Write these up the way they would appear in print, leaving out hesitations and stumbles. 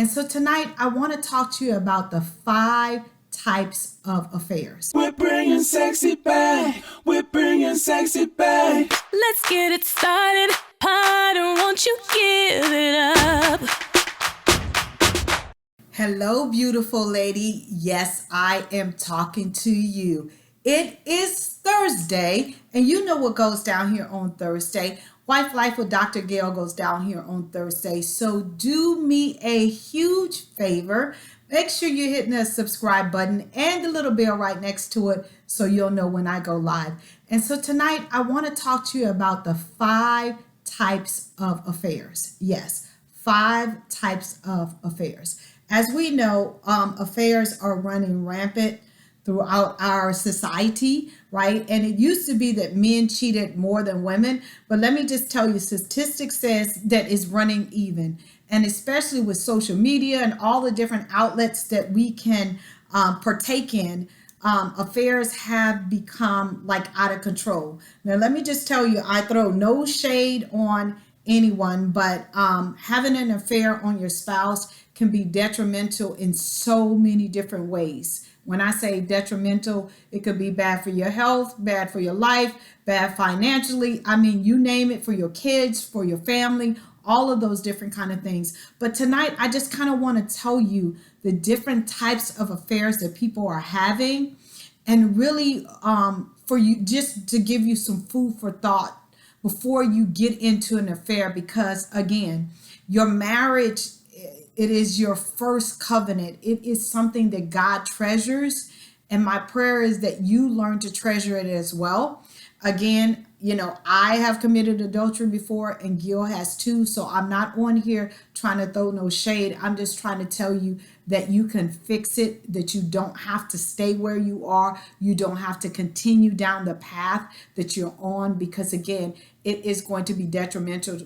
And so tonight I want to talk to you about the 5 types of affairs. We're bringing sexy back. We're bringing sexy back. Let's get it started. Harder, won't you give it up? Hello, beautiful lady. Yes, I am talking to you. It is Thursday, and you know what goes down here on Thursday. Wife Life with Dr. Gail goes down here on Thursday. So do me a huge favor. Make sure you're hitting the subscribe button and the little bell right next to it so you'll know when I go live. And so tonight I want to talk to you about the 5 types of affairs. Yes, 5 types of affairs. As we know, affairs are running rampant throughout our society, right? And it used to be that men cheated more than women, but let me just tell you, statistics says that it's running even. And especially with social media and all the different outlets that we can partake in, affairs have become like out of control. Now, let me just tell you, I throw no shade on anyone, but having an affair on your spouse can be detrimental in so many different ways. When I say detrimental, it could be bad for your health, bad for your life, bad financially. I mean, you name it, for your kids, for your family, all of those different kind of things. But tonight, I just kind of want to tell you the different types of affairs that people are having, and really for you, just to give you some food for thought before you get into an affair. Because again, your marriage, it is your first covenant. It is something that God treasures. And my prayer is that you learn to treasure it as well. Again, you know, I have committed adultery before, and Gil has too. So I'm not on here trying to throw no shade. I'm just trying to tell you that you can fix it, that you don't have to stay where you are. You don't have to continue down the path that you're on, because again, it is going to be detrimental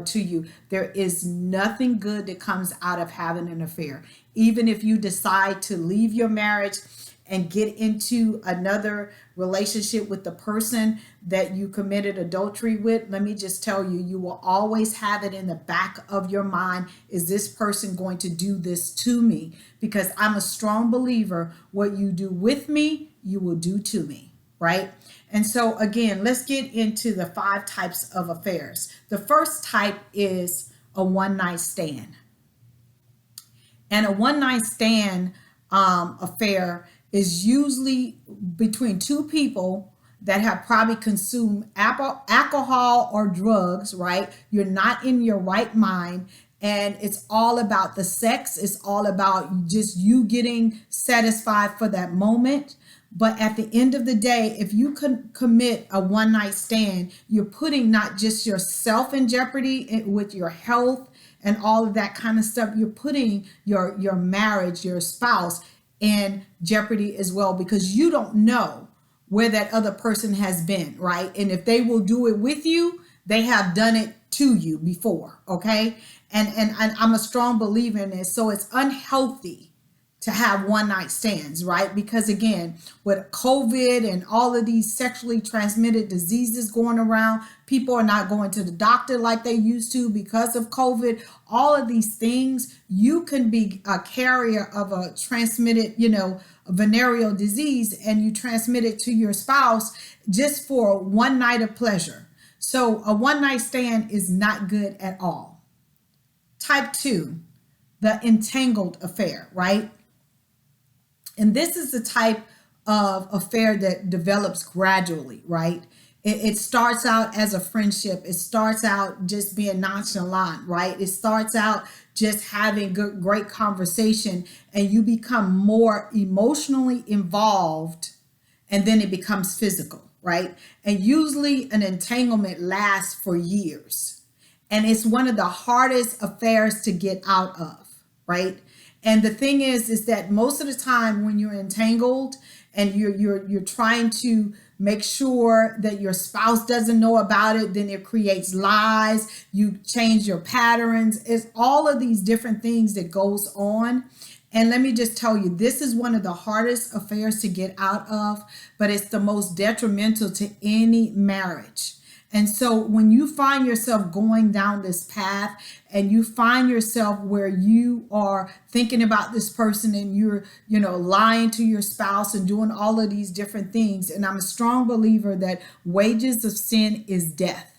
to you. There is nothing good that comes out of having an affair. Even if you decide to leave your marriage and get into another relationship with the person that you committed adultery with, let me just tell you, you will always have it in the back of your mind. Is this person going to do this to me? Because I'm a strong believer, what you do with me, you will do to me, right? And so again, let's get into the 5 types of affairs. The first type is a one-night stand. And a one-night stand affair is usually between 2 people that have probably consumed alcohol or drugs, right? You're not in your right mind, and it's all about the sex. It's all about just you getting satisfied for that moment. But at the end of the day, if you commit a one-night stand, you're putting not just yourself in jeopardy with your health and all of that kind of stuff. You're putting your marriage, your spouse, in jeopardy as well, because you don't know where that other person has been, right? And if they will do it with you, they have done it to you before, okay? And I'm a strong believer in this. So it's unhealthy to have one-night stands, right? Because again, with COVID and all of these sexually transmitted diseases going around, people are not going to the doctor like they used to because of COVID. All of these things, you can be a carrier of a transmitted, a venereal disease, and you transmit it to your spouse just for one night of pleasure. So a one-night stand is not good at all. Type 2, the entangled affair, right? And this is the type of affair that develops gradually, right? It starts out as a friendship. It starts out just being nonchalant, right? It starts out just having great conversation, and you become more emotionally involved, and then it becomes physical, right? And usually an entanglement lasts for years. And it's one of the hardest affairs to get out of, right? And the thing is that most of the time when you're entangled and you're trying to make sure that your spouse doesn't know about it, then it creates lies. You change your patterns. It's all of these different things that goes on. And let me just tell you, this is one of the hardest affairs to get out of, but it's the most detrimental to any marriage. And so when you find yourself going down this path and you find yourself where you are thinking about this person and you're, lying to your spouse and doing all of these different things. And I'm a strong believer that wages of sin is death.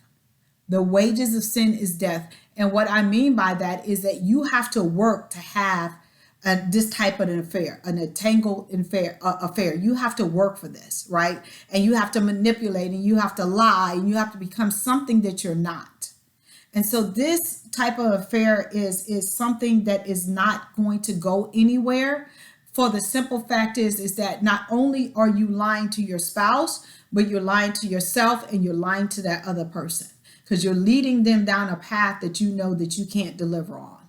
The wages of sin is death. And what I mean by that is that you have to work to have this type of an affair, an entangled affair. You have to work for this, right? And you have to manipulate and you have to lie and you have to become something that you're not. And so this type of affair is something that is not going to go anywhere. For the simple fact is that not only are you lying to your spouse, but you're lying to yourself and you're lying to that other person because you're leading them down a path that you know that you can't deliver on.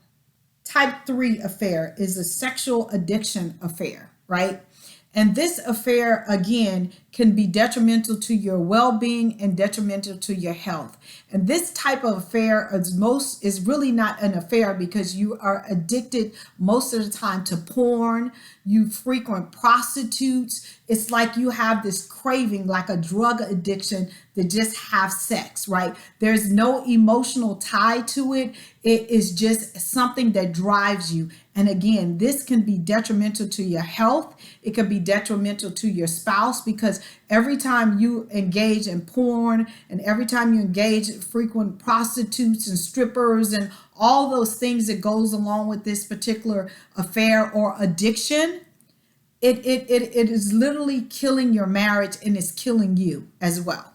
Type 3 affair is a sexual addiction affair, right? And this affair, again, can be detrimental to your well-being and detrimental to your health. And this type of affair is really not an affair because you are addicted most of the time to porn. You frequent prostitutes. It's like you have this craving, like a drug addiction, to just have sex, right? There's no emotional tie to it. It is just something that drives you. And again, this can be detrimental to your health. It can be detrimental to your spouse because every time you engage in porn and every time you engage in frequent prostitutes and strippers and all those things that goes along with this particular affair or addiction, it is literally killing your marriage and it's killing you as well.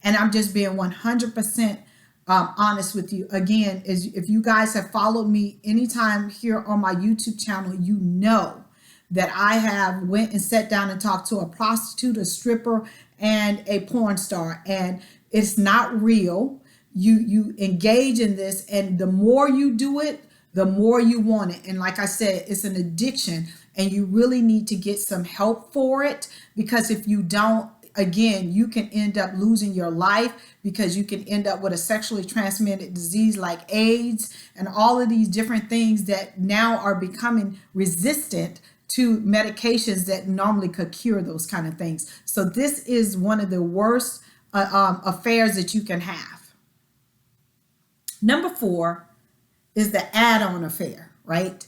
And I'm just being 100% honest with you. Again, if you guys have followed me anytime here on my YouTube channel, you know that I have went and sat down and talked to a prostitute, a stripper, and a porn star. And it's not real. You engage in this, and the more you do it, the more you want it. And like I said, it's an addiction, and you really need to get some help for it because if you don't, again, you can end up losing your life because you can end up with a sexually transmitted disease like AIDS and all of these different things that now are becoming resistant to medications that normally could cure those kind of things. So this is one of the worst affairs that you can have. Number 4 is the add-on affair, right?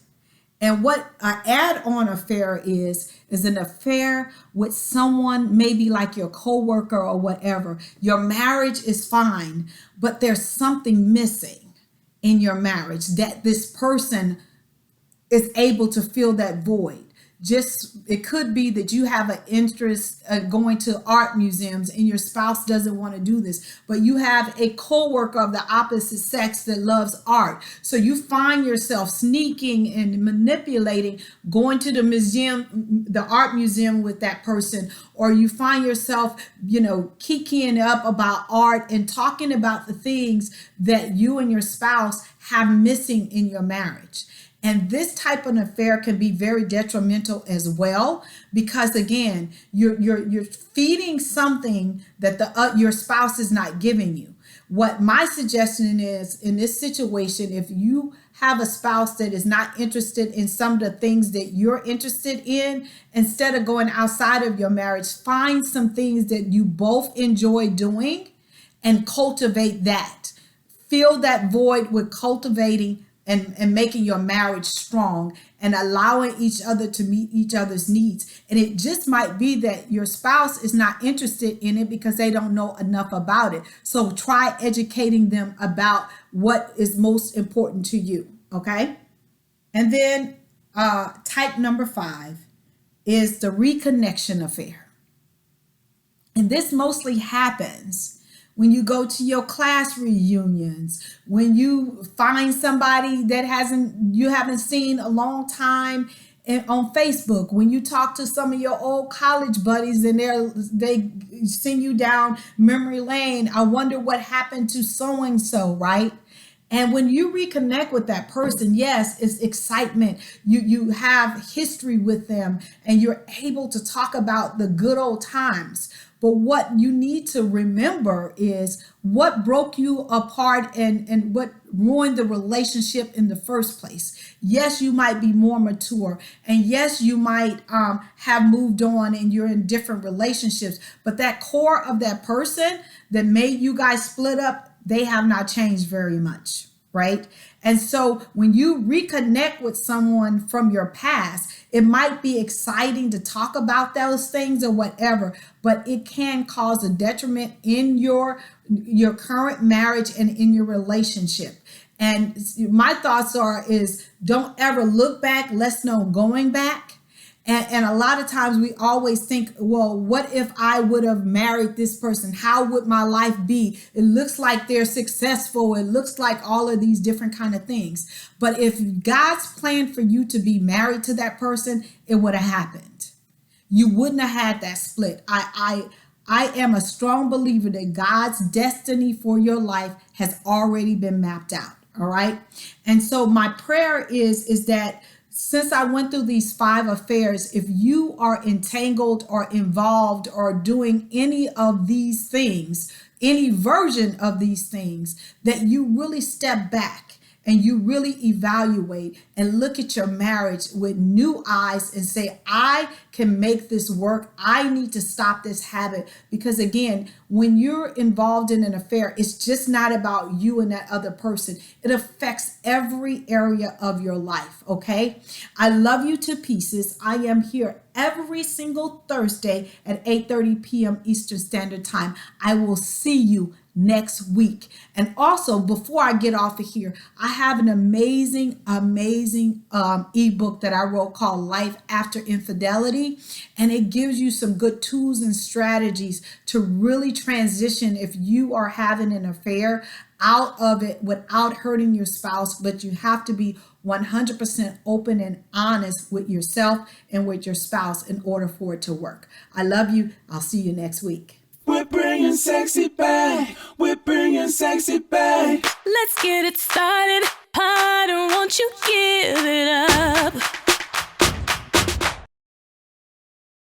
And what an add-on affair is an affair with someone, maybe like your coworker or whatever. Your marriage is fine, but there's something missing in your marriage that this person is able to fill that void. It could be that you have an interest going to art museums and your spouse doesn't want to do this, but you have a coworker of the opposite sex that loves art. So you find yourself sneaking and manipulating, going to the museum, the art museum with that person, or you find yourself, kikiing up about art and talking about the things that you and your spouse have missing in your marriage. And this type of affair can be very detrimental as well, because again, you're feeding something that your spouse is not giving you. What my suggestion is in this situation, if you have a spouse that is not interested in some of the things that you're interested in, instead of going outside of your marriage, find some things that you both enjoy doing and cultivate that. Fill that void with cultivating and making your marriage strong and allowing each other to meet each other's needs. And it just might be that your spouse is not interested in it because they don't know enough about it. So try educating them about what is most important to you, okay? And then type number 5 is the reconnection affair. And this mostly happens when you go to your class reunions, when you find somebody that you haven't seen a long time on Facebook, when you talk to some of your old college buddies and they send you down memory lane, I wonder what happened to so-and-so, right? And when you reconnect with that person, yes, it's excitement. You have history with them and you're able to talk about the good old times. But what you need to remember is what broke you apart and what ruined the relationship in the first place. Yes, you might be more mature, and yes, you might have moved on and you're in different relationships, but that core of that person that made you guys split up, they have not changed very much, right? And so when you reconnect with someone from your past, it might be exciting to talk about those things or whatever, but it can cause a detriment in your current marriage and in your relationship. And my thoughts is don't ever look back, let's know going back. And a lot of times we always think, well, what if I would have married this person? How would my life be? It looks like they're successful. It looks like all of these different kind of things. But if God's plan for you to be married to that person, it would have happened. You wouldn't have had that split. I am a strong believer that God's destiny for your life has already been mapped out. All right. And so my prayer is that since I went through these 5 affairs, if you are entangled or involved or doing any of these things, any version of these things, that you really step back and you really evaluate and look at your marriage with new eyes and say, I can make this work. I need to stop this habit. Because again, when you're involved in an affair, it's just not about you and that other person. It affects every area of your life, okay? I love you to pieces. I am here every single Thursday at 8:30 p.m. Eastern Standard Time. I will see you next week. And also, before I get off of here, I have an amazing ebook that I wrote called Life After Infidelity, and it gives you some good tools and strategies to really transition if you are having an affair out of it without hurting your spouse. But you have to be 100% open and honest with yourself and with your spouse in order for it to work. I love you. I'll see you next week. We're bringing sexy back. We're bringing sexy back. Let's get it started. Why don't you give it up?